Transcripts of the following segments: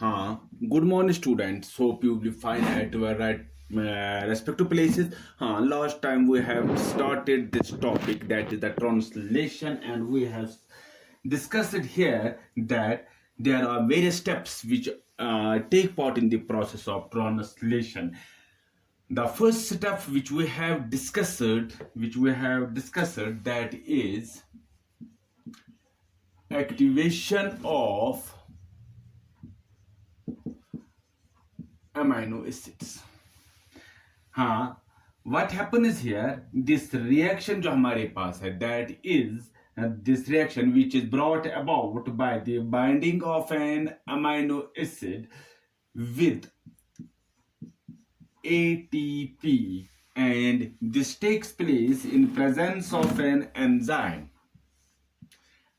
Good morning, students. Hope you will be fine at your right respective places. Last time we have started this topic, that is the translation, and we have discussed it here that there are various steps which take part in the process of translation. The first step which we have discussed, that is activation of amino acids. What happens here, this reaction जो हमारे पास है, that is this reaction which is brought about by the binding of an amino acid with ATP, and this takes place in presence of an enzyme.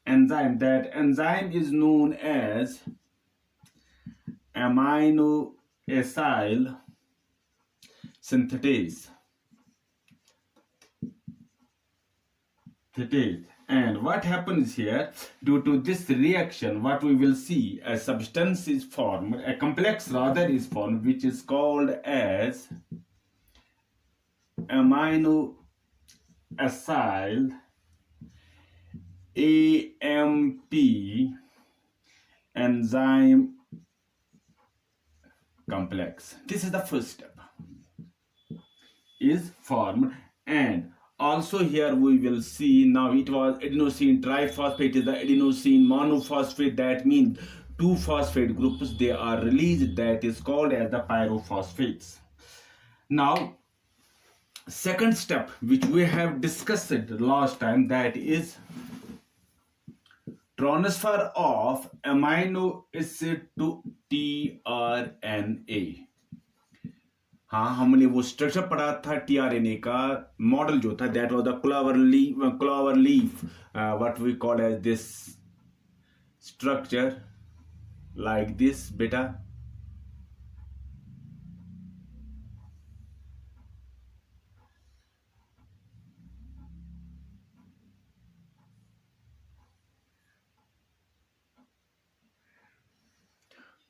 That enzyme is known as amino acyl synthetase. And what happens here, due to this reaction, what we will see, a substance is formed, a complex rather is formed, which is called as amino acyl AMP enzyme complex. This is the first step, is formed. And also here we will see, now it was adenosine triphosphate, is the adenosine monophosphate. That means two phosphate groups, they are released, that is called as the pyrophosphates. Now second step which we have discussed last time, that is transfer of amino acid to tRNA. हमने वो structure पढ़ा था tRNA का model जो था, that was the clover leaf, what we call as this structure like this, beta.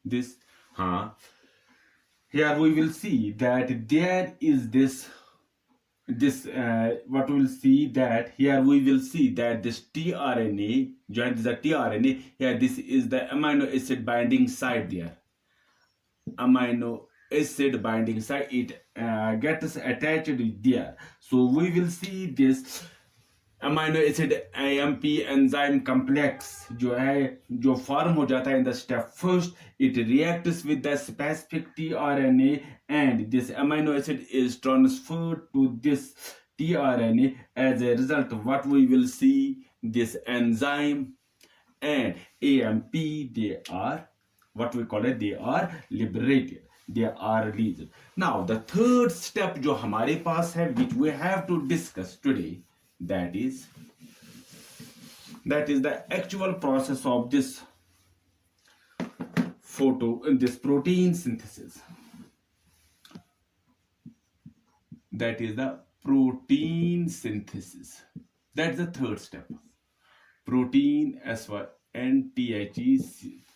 This, here we will see that there is this what we will see, that here we will see that this tRNA, joint the tRNA here, this is the amino acid binding site there. Amino acid binding site, it gets attached there. So we will see this amino acid AMP enzyme complex जो form हो जाता है in the step first, it reacts with the specific tRNA, and this amino acid is transferred to this tRNA. As a result, what we will see, this enzyme and AMP, they are what we call it, they are liberated, they are released. Now the third step जो हमारे पास है, which we have to discuss today, that is the actual process of this protein synthesis. That is the protein synthesis. That's the third step. Protein SYNTHE,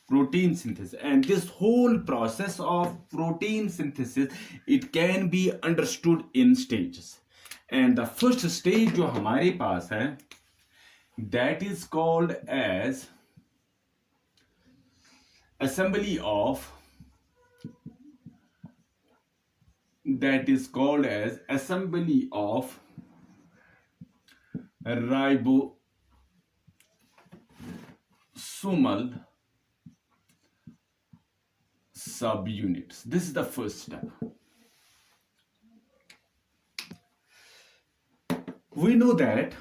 protein synthesis. And this whole process of protein synthesis, it can be understood in stages. And the first stage जो हमारे पास है, that is called as assembly of ribosomal subunits. This is the first step. We know that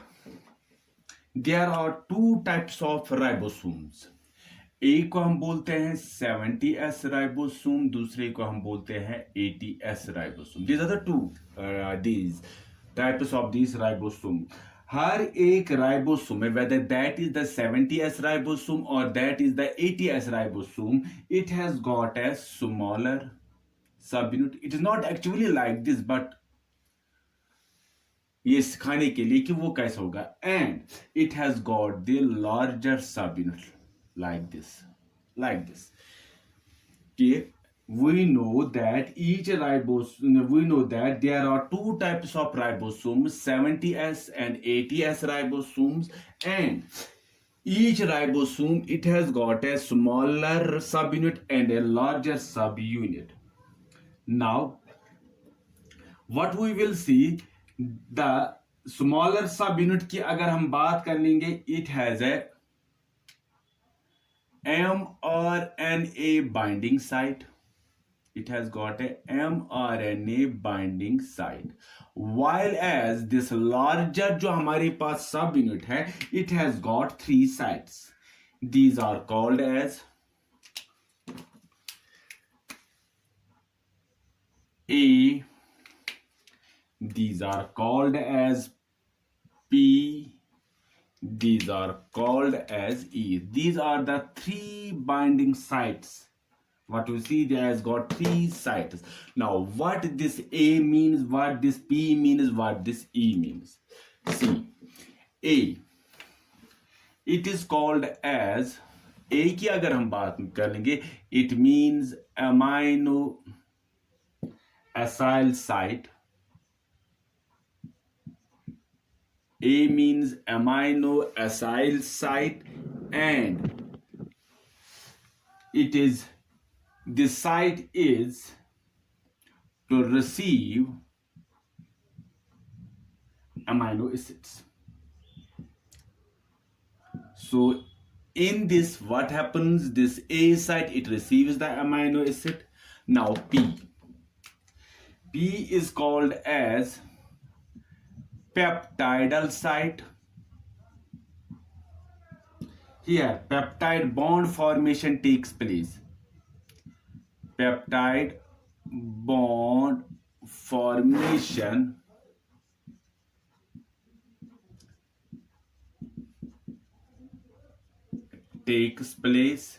there are two types of ribosomes. एक को हम बोलते हैं 70S ribosome, दूसरे को हम बोलते हैं 80S ribosome. These are the two these types of these ribosome. हर एक राइबोसोम में, whether that is the 70S ribosome or that is the 80S ribosome, it has got a smaller subunit. It is not actually like this, but ये सिखाने के लिए कि वो कैसा होगा. And it has got the larger subunit like this. we know that each ribosome, we know that there are two types of ribosomes, 70S and 80S ribosomes, and each ribosome, it has got a smaller subunit and a larger subunit. Now what we will see, the smaller subunit की अगर हम बात कर लेंगे, it has a mRNA binding site. It has got a mRNA binding site. While as this larger जो हमारे पास subunit है, it has got 3 sites. These are called as A. These are called as P. These are called as E. These are the 3 binding sites. What you see, there has got 3 sites. Now what this A means, what this P means, what this E means. See, A, it is called as, A की अगर हम बात कर लेंगे, it means amino acyl site. A means amino acyl site, and it is, this site is to receive amino acids. So in this, what happens, this A site, it receives the amino acid. Now P is called as peptidal site. Here peptide bond formation takes place. Peptide bond formation takes place.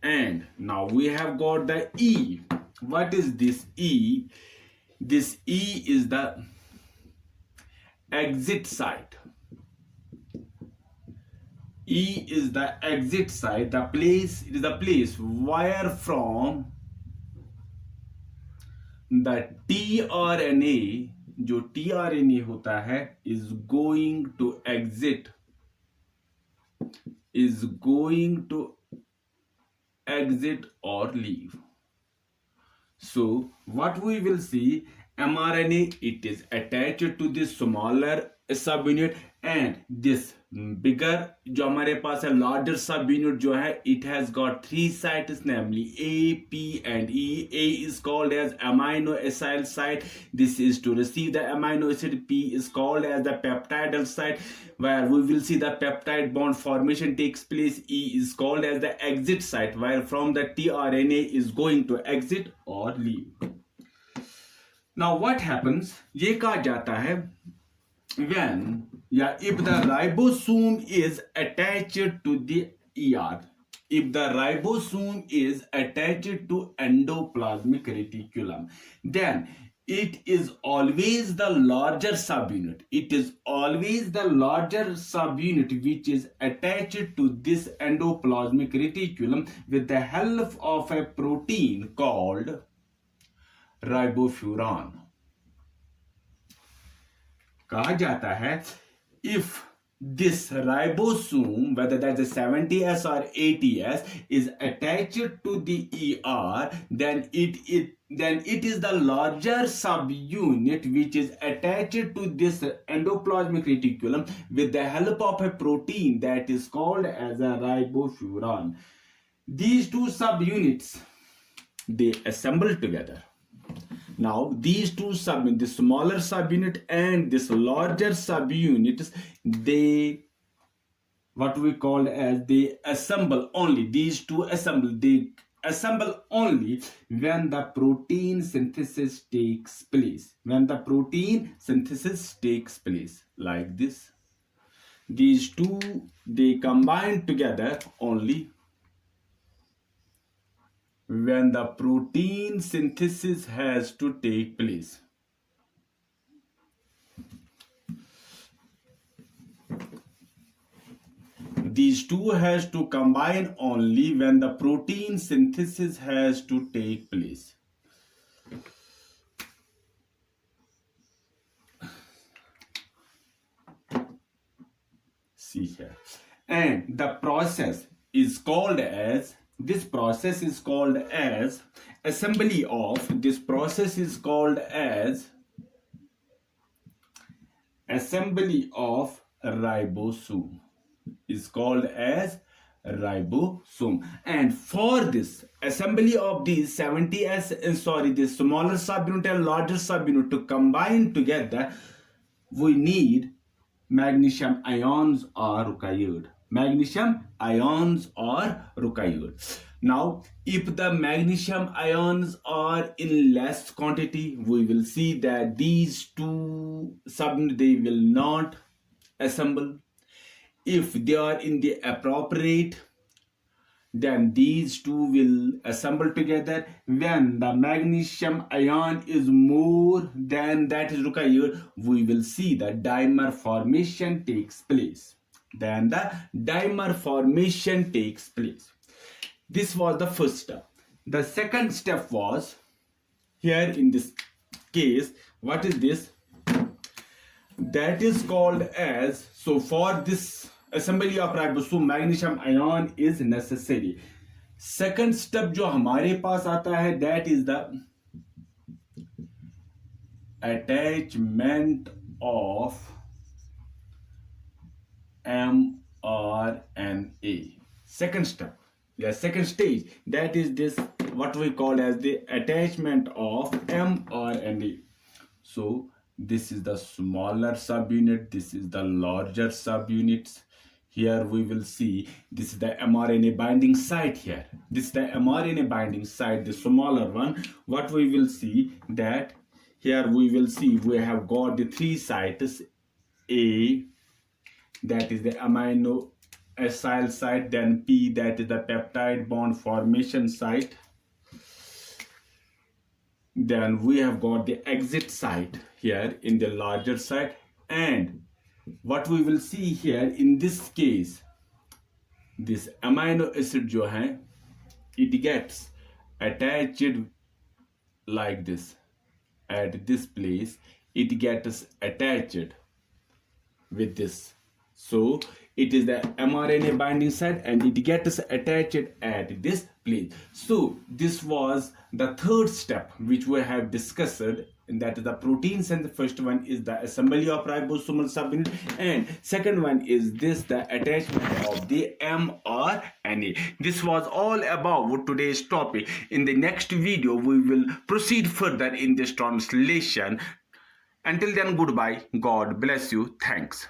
And now we have got the E. What is this E? This E is the exit site. E is the exit site, the place, it is the place where from the tRNA, जो tRNA होता है, is going to exit, or leave. So what we will see, mRNA, it is attached to this smaller subunit, and this bigger जो हमारे पास है larger subunit जो है, it has got 3 sites, namely A, P and E. A is called as amino acyl site. This is to receive the amino acid. P is called as the peptidal site, where we will see the peptide bond formation takes place. E is called as the exit site, where from the tRNA is going to exit or leave. Now what happens, ये कहा जाता है, when, if the ribosome is attached to the ER, if the ribosome is attached to endoplasmic reticulum, then it is always the larger subunit. It is always the larger subunit which is attached to this endoplasmic reticulum with the help of a protein called ribofuran. कहा जाता है, if this ribosome, whether that's a 70S or 80S, is attached to the ER, then it is the larger subunit which is attached to this endoplasmic reticulum with the help of a protein that is called as a ribofuran. These two subunits, they assemble together. Now these two subunits, the smaller subunit and this larger subunits, they, what we call as, they assemble only, these two assemble, they assemble only when the protein synthesis takes place. When the protein synthesis takes place, like this. These two, they combine together only when the protein synthesis has to take place. these two has to combine only when the protein synthesis has to take place. See here. And the process is called as, this process is called as assembly of, this process is called as assembly of ribosome, is called as ribosome. And for this assembly of these 70S, this smaller subunit and larger subunit to combine together, we need magnesium ions are required. Magnesium ions are required. Now, if the magnesium ions are in less quantity, we will see that these two subunits, they will not assemble. If they are in the appropriate, then these two will assemble together. When the magnesium ion is more than that is required, we will see the dimer formation takes place. Then the dimer formation takes place. This was the first step. The second step was, here in this case, what is this? That is called as, so for this assembly of ribosome, magnesium ion is necessary. Second step जो हमारे पास आता है, that is the attachment of mRNA. Second step, the second stage, that is this, what we call as the attachment of mRNA. So this is the smaller subunit, this is the larger subunits. Here we will see, this is the mRNA binding site here. This is the mRNA binding site, the smaller one. What we will see, that here we will see we have got the three sites. A, that is the amino acyl site, then P, that is the peptide bond formation site. Then we have got the exit site here in the larger site. And what we will see here in this case, this amino acid jo hai, it gets attached like this. At this place, it gets attached with this. So it is the mRNA binding site and it gets attached at this place. So this was the third step which we have discussed, and that is the proteins. And the first one is the assembly of ribosomal subunit, and second one is this, the attachment of the mRNA. This was all about today's topic. In the next video we will proceed further in this translation. Until then, goodbye. God bless you. Thanks.